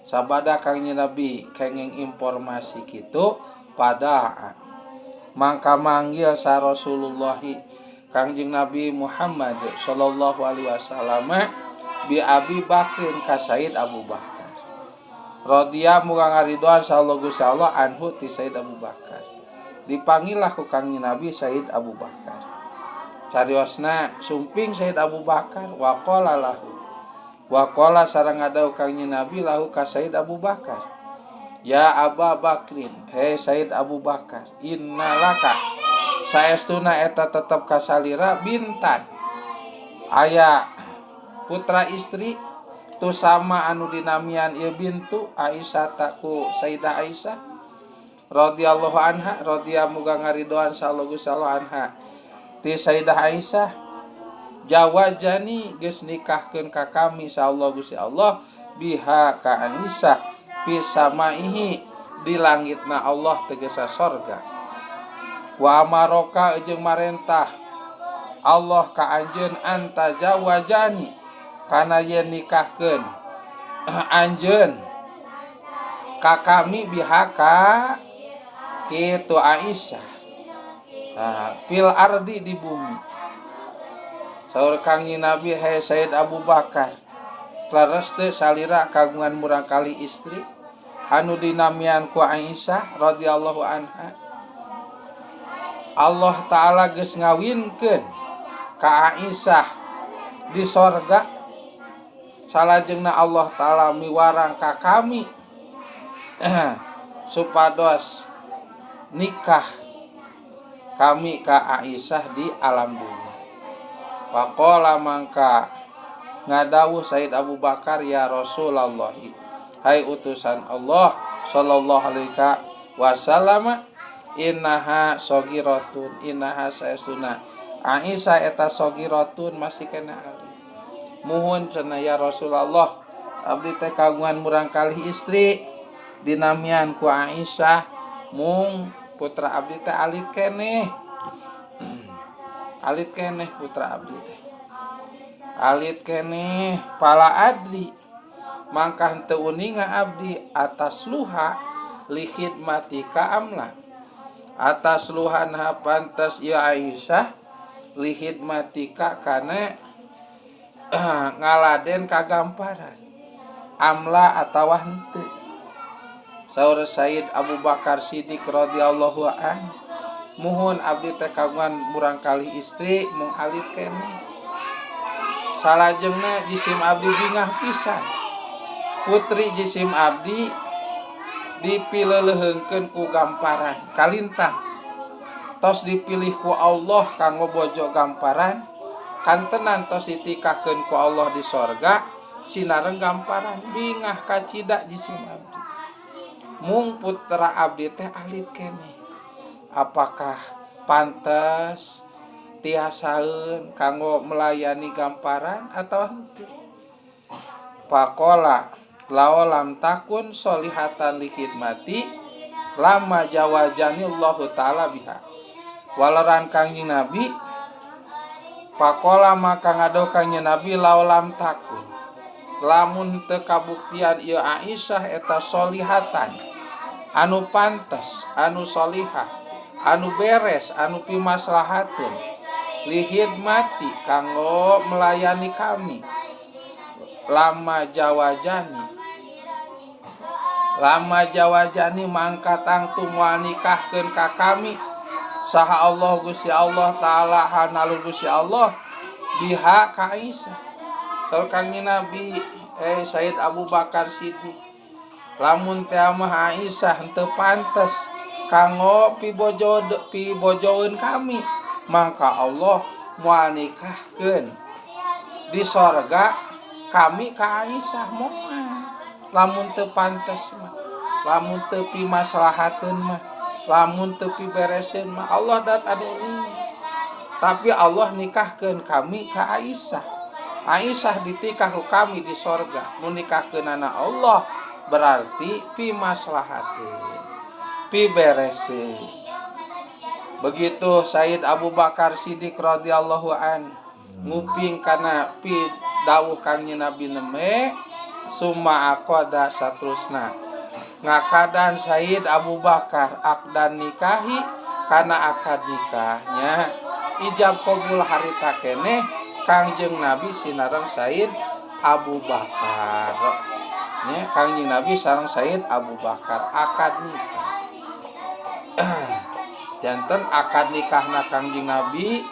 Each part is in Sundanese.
sabada kangjeng Nabi kenging informasi kitu pada mangka manggil sa Rasulullah kangjeng Nabi Muhammad sallallahu alaihi wasallam bi Abi Bakrin ka Said Abu Bakar radhiya muga ngaridhoan sallallahu Gusti Allah anhu ti Said Abu Bakar. Dipanggillah ku kangjeng Nabi Said Abu Bakar. Cariosna sumping Said Abu Bakar wa qala sareng ngadaw kangjeng Nabi lahu ka Said Abu Bakar. Ya Aba Bakrin, hei Said Abu Bakar, innalaka saestuna eta tetep kasalira bintan. Aya putra istri tu sama anu dinamian ieu bintu Aisyah taku Sayyidah Aisyah radhiyallahu anha radhiya muga ngaridhoan sallallahu Gusti Allah anha ti Sayyidah Aisyah jawazani geus nikahkeun ka kami sallallahu Gusti Allah biha ka Aisyah pisamaihi di langitna Allah tegesa sorga wa amaroka jeung marentah Allah ka anjeun anta jawazani kana yen nikahkeun anjeun ka kami biha ka kitu Aisyah fil ardi di bumi. Saur kangjeng Nabi he Said Abu Bakar laras teu salira kagungan murang kali istri anu dinamian ku Aisyah radhiyallahu anha. Allah taala geus ngawinkeun ka Aisyah di sorga salajengna Allah taala miwarang ka kami supados nikah kami ka Aisyah di alam dunia. Faqala mangka ngadawuh Said Abu Bakar ya Rasulullah hai utusan Allah sallallahu alaihi wasallam innaha sagiratun innaha saestuna Aisyah eta sagiratun masih kena alit. Muhun cenah ya Rasulullah abdi teh kagungan murang kalih istri dinamian ku Aisyah mung putra abdi teh alit keneh alit keneh putra abdi teh alit keneh pala adli mangka henteu uninga abdi atas luha li khidmatika amla atas luhanha pantas ya Aisyah li khidmatika kana ngaladen kagamparan amla atawa henteu. Saur Said Abu Bakar Siddiq radhiyallahu anhu muhun abdi teh kagungan murang kalih istri mung alit keneh salajengna jisim abdi bingah pisan putri jisim abdi dipileuleungkeun ku gamparan kalintang tos dipilih ku Allah kanggo bojo gamparan kantenan tos ditikahkeun ku Allah di sorga sinareng gamparan bingah kacida jisim abdi mung putra abdi teh alit keneh apakah pantas tiasaeun kanggo melayani gamparan atawa henteu. Faqala laolam takun solihatan li khidmati lama jawajani Allah taala biha walaran kangjeng Nabi faqala maka ngado kangjeng Nabi laolam takun lamun teu kabuktian ieu Aisyah eta solihatan anu pantes anu solihah anu beres anu pimaslahatkeun li khidmati kanggo melayani kami lama jawajani mangka tangtung moal nikahkeun ka kami saha Allah Gusti Allah taala hanalu Gusti Allah biha ka Aisyah. Saur kangjeng Nabi Said Abu Bakar Siddiq lamun teh mah Aisyah henteu pantes kanggo pibojoeun kami mangka Allah moal nikahkeun di sorga kami ka Aisyah moal lamun teu pantes mah lamun teu pimaslahateun mah lamun teu pibereseun mah Allah dat anu tapi Allah nikahkeun kami ka Aisyah. Aisyah ditikah ku kami di sorga mun nikahkeunana Allah berarti pimaslahateun pibereseun. Begitu Said Abu Bakar Siddiq radhiyallahu an nguping kana pi dawuh kangjeng Nabi neme summa aqada satrusna ngakadan Sayyid Abu Bakar akdan nikahi kana akad nikahnya ijab qabul harita keneh Kangjeng Nabi sinareng Sayyid Abu Bakar nya Kangjeng Nabi sareng Sayyid Abu Bakar akad nikah janten akad nikahna Kangjeng Nabi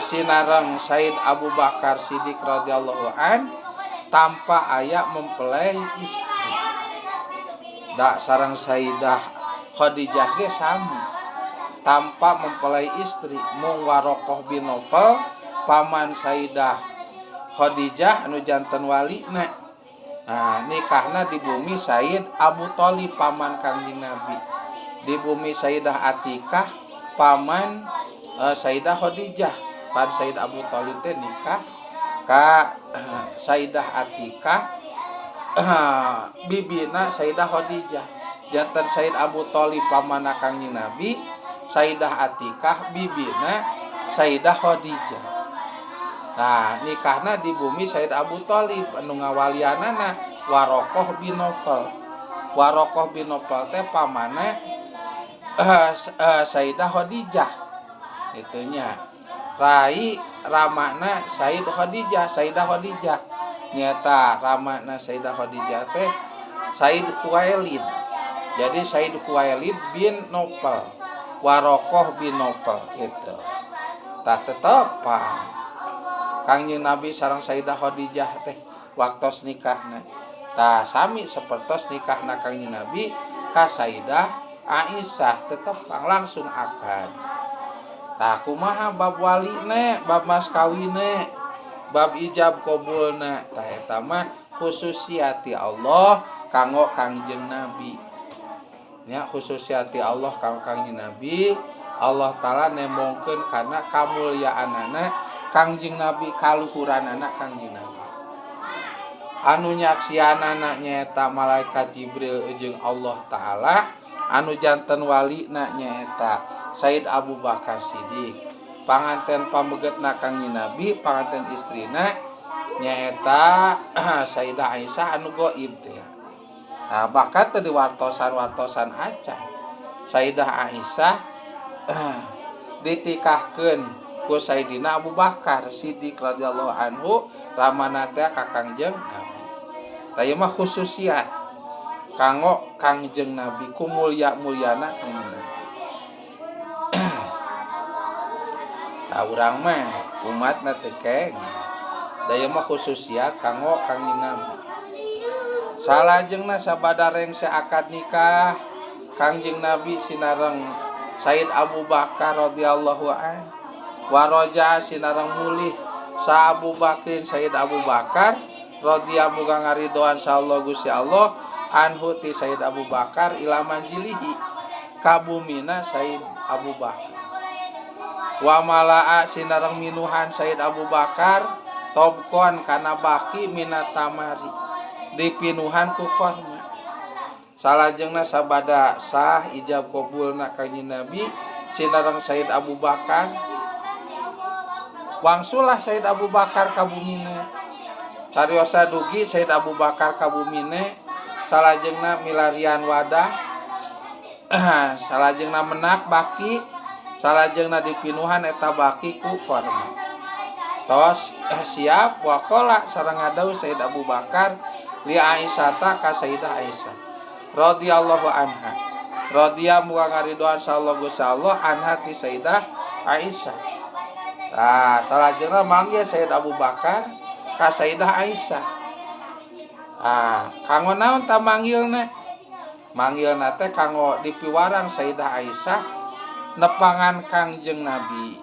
sinareng Sayyid Abu Bakar Siddiq radhiyallahu an tanpa aya mempelai istri. Da sareng Sayyidah Khadijah ge sami tanpa mempelai istri mung Waroqah bin Naufal paman Sayyidah Khadijah anu janten walina. Nah, nikahna di bumi Sayyid Abu Thalib paman Kangjeng Nabi. Di bumi Sayyidah Atikah paman Sayyidah Khadijah. Pan Sayyid Abu Thalib teh nikah ka Sayyidah Atikah bibina Sayyidah Khadijah. Janten Sayyid Abu Thalib pamanna Kangjeng Nabi, Sayyidah Atikah bibina Sayyidah Khadijah. Nah, nikahna di bumi Sayyid Abu Thalib anu ngawalianana Waroqah bin Naufal. Waroqah bin Naufal teh pamanna Sayyidah Khadijah. Itunya. Rai ramana Sayyidah Khadijah. Nyata ramana Sayyidah Khadijah teh Sayyid Khuwailid. Jadi Sayyid Khuwailid bin Naufal, Waroqah bin Naufal itu. Tah tetepa Kangjeng Nabi sareng Sayyidah Khadijah teh waktos nikahna. Tah sami sapertos nikahna Kangjeng Nabi ka Sayyidah Aisyah tetep langsung akad. Tah kumaha bab waline, bab mas kawine, bab ijab qabulna tah eta mah khususiati Allah kanggo Kangjeng Nabi. Nya khususiati Allah kanggo Kangjeng Nabi, Allah taala nemongkeun kana kamulyaanana Kangjeng Nabi, kaluhuranana Kangjeng Nabi. Anu nyaksianana nyaeta malaikat Jibril jeung Allah taala, anu janten walina nyaeta Sayyid Abu Bakar Siddiq. Panganten pamegetna Kangjeng Nabi, panganten istrina nyaeta Sayyidah Aisyah anu gaib teh. Nah, bahkan teh di wartosan-wartosan acan Sayyidah Aisyah ditikahkeun ku Sayyidina Abu Bakar Siddiq radhiyallahu anhu ramana teh ka Kangjeng Nabi. Tah ieu mah khususiat kanggo Kangjeng Nabi, kumulya-mulyana Kangjeng Nabi. Urang mah umatna teh keng da ieu mah khususiat kanggo Kangjeng Nabi. Salajengna sabada rengse akad nikah Kangjeng Nabi sinareng Sayyid Abu Bakar radhiyallahu an waraja sinareng mulih sa Abu Bakrin Sayyid Abu Bakar radhiyallahu muga ngaridoan sallallahu Gusti Allah anhu ti Sayyid Abu Bakar ila manjilihi kabumina Sayyid Abu Bakar. Wa malaa sinareng minuhan Sayyid Abu Bakar tobkon kana baki minat tamari dipinuhan ku korma. Salajengna sabada sah ijab qabulna Kangjeng Nabi sinareng Sayyid Abu Bakar wangsulah Sayyid Abu Bakar ka bumina. Cariosa dugi Sayyid Abu Bakar ka bumina salajengna milarian wadah salajengna menak baki salajengna dipinuhan eta baki ku korma. Tos siap waqala sareng ngadawu Sayyid Abu Bakar li Aisyah ka Sayyidah Aisyah radhiyallahu anha. Radhiya muga ngaridoan sallallahu Gusti Allah anha ti Sayyidah Aisyah. Nah, salajengna manggil Sayyid Abu Bakar ka Sayyidah Aisyah. Ah, kanggo naon ta manggilna? Manggilna teh kanggo dipiwarang Sayyidah Aisyah nepangan Kangjeng Nabi.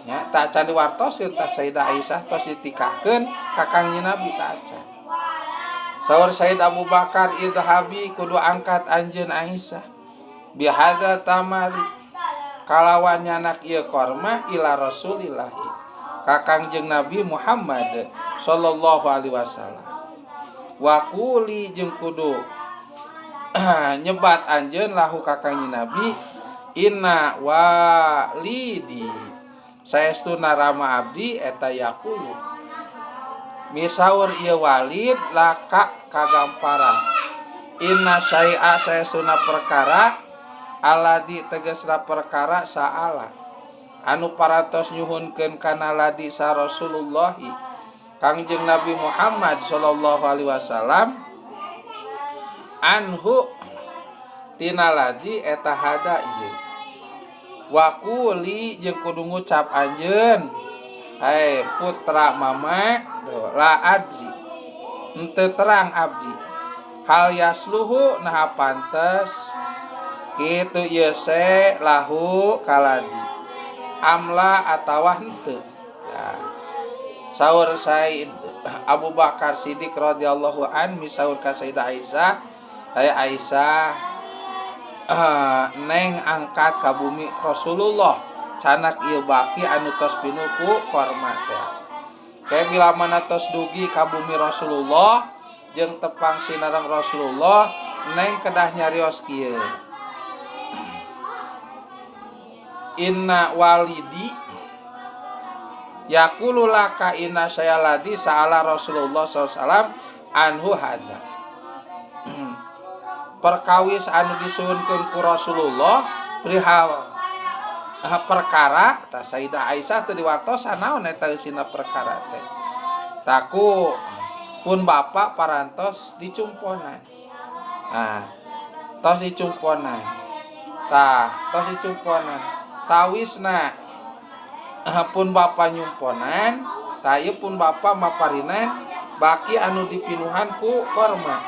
Ya, tak can diwartosin tah Sayyidah Aisyah tos ditikahkeun ka Kangjeng Nabi tak can. Saur Sayyid Abu Bakar idhabi kudu angkat anjeun Aisyah bihadza tamari kalawan nyanak ieu korma ila Rasulillah ka Kangjeng Nabi Muhammad sallallahu alaihi wasallam. Wa quli jeung kudu nyebat anjeun lahu ka Kangjeng Nabi inna walidi saestuna rama abdi eta yaqulu misaur ieu Walid laka kagamparan inna syai'a saesuna perkara aladi tegasna perkara saala anu parantos nyuhunkeun kana ladi sa Rasulullah Kangjeng Nabi Muhammad sallallahu alaihi wasallam anhu tina ladi eta hada ieu wakuli jeung kudu ngucap anjeun hai putra mama la adri henteu terang abdi hal yasluhu nah pantes kitu ieu se lahu kaladi amla atawa henteu nah, saur Said Abu Bakar Siddiq radhiyallahu an misaur ka Sayyidah Aisyah Aisyah neng angkat ka bumi Rasulullah canak ieu baki anu tos pinuku korma teh kayak bila mana tos dugi ka bumi Rasulullah jeung tepang sinareng Rasulullah neng kedah nyarios kieu inna walidi yaqulu laka inna sayaladi sa'ala Rasulullah SAW anhu hada perkawis anu disuhunkeun ku Rasulullah perihal perkara ta Sayyidah Aisyah teu diwartosan naon eta eusina perkara teh taku pun bapak parantos dicumponan nah tos dicumponan tawisna pun bapak nyumponan ta ieu pun bapak maparinan baki anu dipinuhan ku korma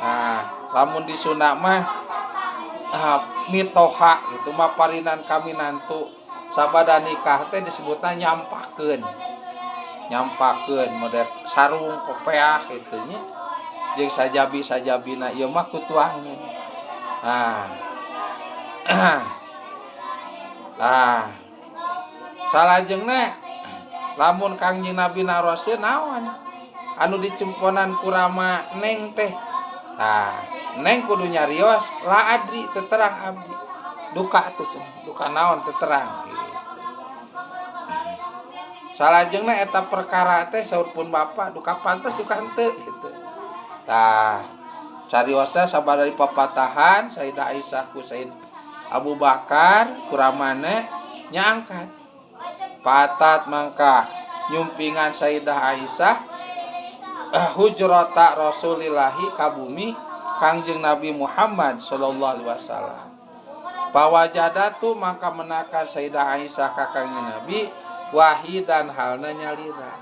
nah lamun disunat mah mitoha gitu maparinan kami nantu sabada nikah teh disebutna nyampakeun model sarung kopeah kitu nya jeung sajabina ieu mah kutuangeun salajengna lamun Kangjeng Nabi naroskeun naon anu dicemponan ku rama neng teh neng kudu nyarios la adri teu terang abdi duka naon teu terang gitu. Salajengna eta perkara teh saur pun bapak duka pantes duka henteu gitu. Cariosna sabada papatahan Sayyidah Aisyah ku Sayyid Abu Bakar kuramana nyaangkat patat mangka nyumpingan Sayyidah Aisyah hujrata Rasulillahi ka bumi Kangjeng Nabi Muhammad sallallahu alaihi wasallam pawajadatu mangka menakan Sayyidah Aisyah ka Kangjeng Nabi wahidan halna nyalira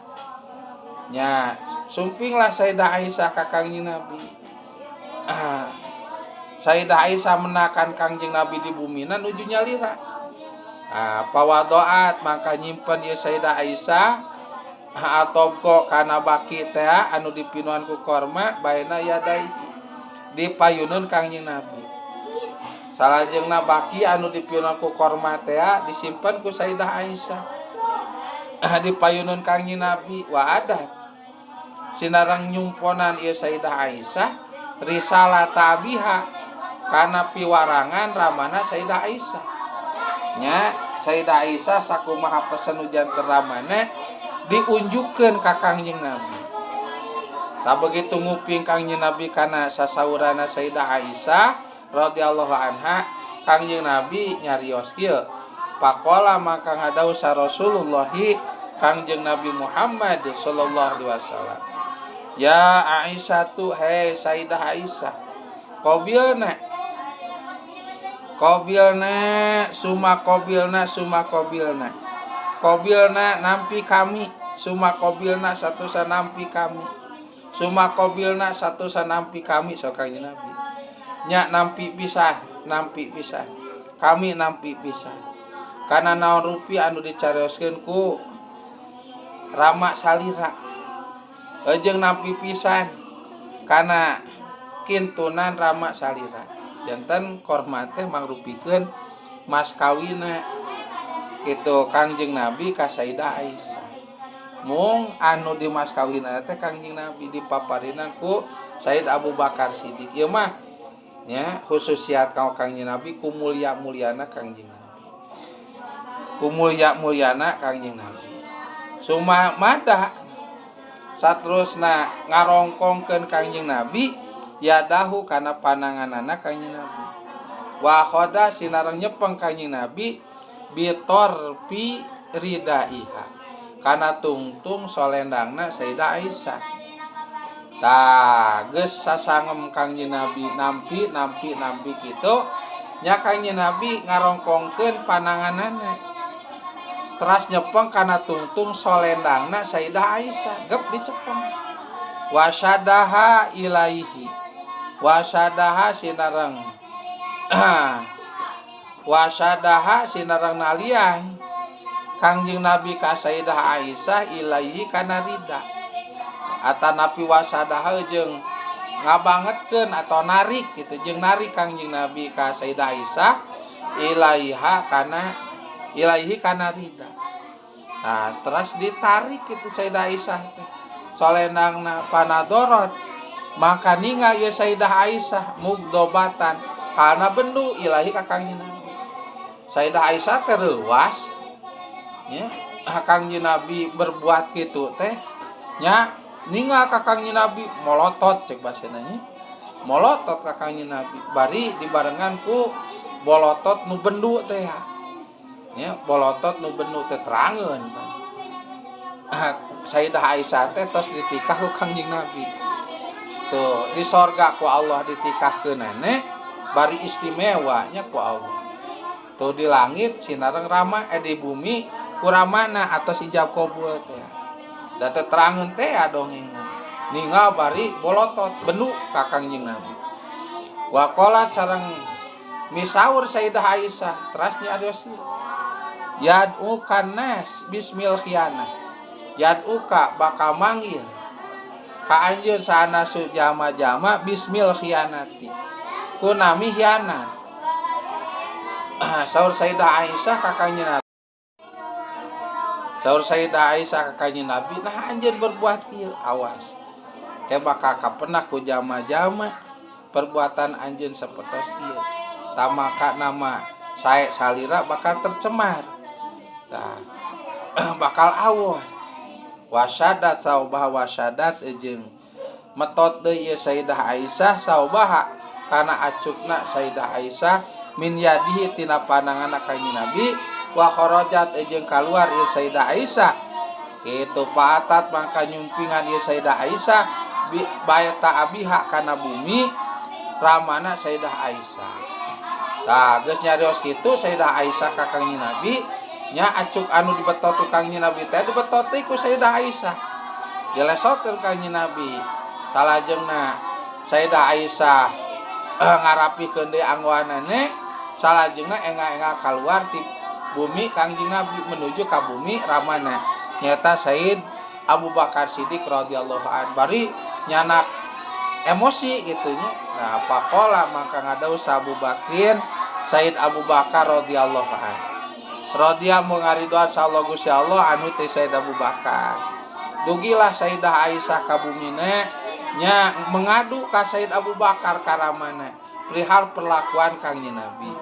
nya sumpinglah Sayyidah Aisyah ka Kangjeng Nabi Sayyidah Aisyah menakan Kangjeng Nabi di bumina nuju nyalira pawadoat mangka nyimpen ieu Sayyidah Aisyah atau kok kana baki teh anu dipinuhan ku korma baina yadai dipayuneun Kangjeng Nabi salajengna baki anu dipinuhan ku korma teh disimpen ku Sayyidah Aisyah dipayuneun Kangjeng Nabi wa adat sinareng nyumponan ieu Sayyidah Aisyah risalah tabiha kana piwarangan ramana Sayyidah Aisyah nya Sayyidah Aisyah sakumaha pesen ujan teramana diunjukkeun ka Kangjeng Nabi. Tak begitu nguping Kangjeng Nabi kana sasaurana Sayyidah Aisyah radhiyallahu anha, Kangjeng Nabi nyarios kieu. Faqala maka ngadawu sa Rasulullah Kangjeng Nabi Muhammad sallallahu alaihi wasallam. Ya Aisyah tu hai Sayyidah Aisyah. Qabilna nampi kami suma qabilna satu sanampi kami suma qabilna satu sanampi kami so Kangjeng Nabi nya nampi pisan kami nampi pisan kana naon rupi anu dicarioskeun ku rama salira jeung nampi pisan kana kintunan rama salira janten korma teh mangrupikeun mas kawina kitu Kangjeng Nabi ka Sayyidah Aisyah mung anu di mas kawina teh Kangjeng Nabi dipaparinan ku Sayyid Abu Bakar Siddiq ieu mah nya khususiat ka Kangjeng Nabi ku mulia-muliana Kangjeng Nabi ku mulia-muliana Kangjeng Nabi suma madah saterusna ngarongkongkeun Kangjeng Nabi yadahu kana pananganana Kangjeng Nabi. Wa khoda sinareng nyepeng Kangjeng Nabi bitorpi ridaiha kana tungtung solendangna Sayyidah Aisyah. Tah geus sasangem Kangjeng Nabi nampi kitu nya Kangjeng Nabi ngarongkongkeun pananganana teras nyepeng kana tungtung solendangna Sayyidah Aisyah gep dicepeng. Wasadaha ilaihi wasadaha sinareng wasadaha sinareng nalian Kangjeng Nabi ka Sayyidah Aisyah ilaihi kana rida atanapi wasadaha jeung ngabangetkeun atau narik gitu jeung narik Kangjeng Nabi ka Sayyidah Aisyah ilaihi kana rida. Nah terus ditarik itu Sayyidah Aisyah teh solendangna panadorot maka ningal ieu Sayyidah Aisyah mugdobatan kana bendu ilahi ka Kangjeng Nabi. Sayyidah Aisyah teh reuwas nya Kangjeng Nabi berbuat kitu teh nya ningal ka Kangjeng Nabi molotot cek basana nya molotot ka Kangjeng Nabi bari dibarengan ku bolotot nu bendu teh ya bolotot nu bendu teh terangeun Sayyidah Aisyah teh tos ditikah ku Kangjeng Nabi tuh di sorga ku Allah ditikahkeun nene bari istimewa nya ku Allah tuh di langit sinareng rama di bumi ku ramana atos ijab kabul teh da teh terangeun teh dongengna ninggal bari bolotot bendu ka Kangjeng Nabi. Wa qala sareng misaur Sayyidah Aisyah terasnya adios yad'u kanas bismil khianah yad'uka bakal manggil ka anjeun sanasu jama-jama bismil khianati ku nami khianat. Saur Sayyidah Aisyah ka Kangjeng Nabi saur Sayyidah Aisyah ka Kangjeng Nabi nah anjeun berbuat kieu awas ke bakal kapenah ku jama-jama perbuatan anjeun sapertos ieu tamaka nama sae salira bakal tercemar tah bakal awon wasyadat saubah wasyadat jeung metot deui Sayyidah Aisyah saubah kana acukna Sayyidah Aisyah min yadihi tina pananganna Kangjeng Nabi wa kharajat jeung kaluar ieu Sayyidah Aisyah kitu paatat mangka nyumpingan ieu Sayyidah Aisyah baita abiha kana bumi ramana Sayyidah Aisyah. Tah geus nyarios kitu Sayyidah Aisyah ka Kangjeng Nabi nya acuk anu dibetot ku Kangjeng Nabi teh dibetot ku Sayyidah Aisyah dilesotkeun Kangjeng Nabi salajengna Sayyidah Aisyah ngarapikeun deui anggoanana salajengna enga-enga kaluar ti bumi Kangjeng Nabi menuju ka bumi ramana nyata Sayyid Abu Bakar Siddiq radhiyallahu an bari nyanak emosi gitunya. Nah faqala maka ngadaus Abu Bakrin Sayyid Abu Bakar radhiyallahu an radhiya mungaridoan sallallahu Gusti Allah anu teh Sayyid Abu Bakar dugilah Sayyidah Aisyah ka bumina nya mengadu ka Sayyid Abu Bakar karamana perihal perlakuan Kangjeng Nabi.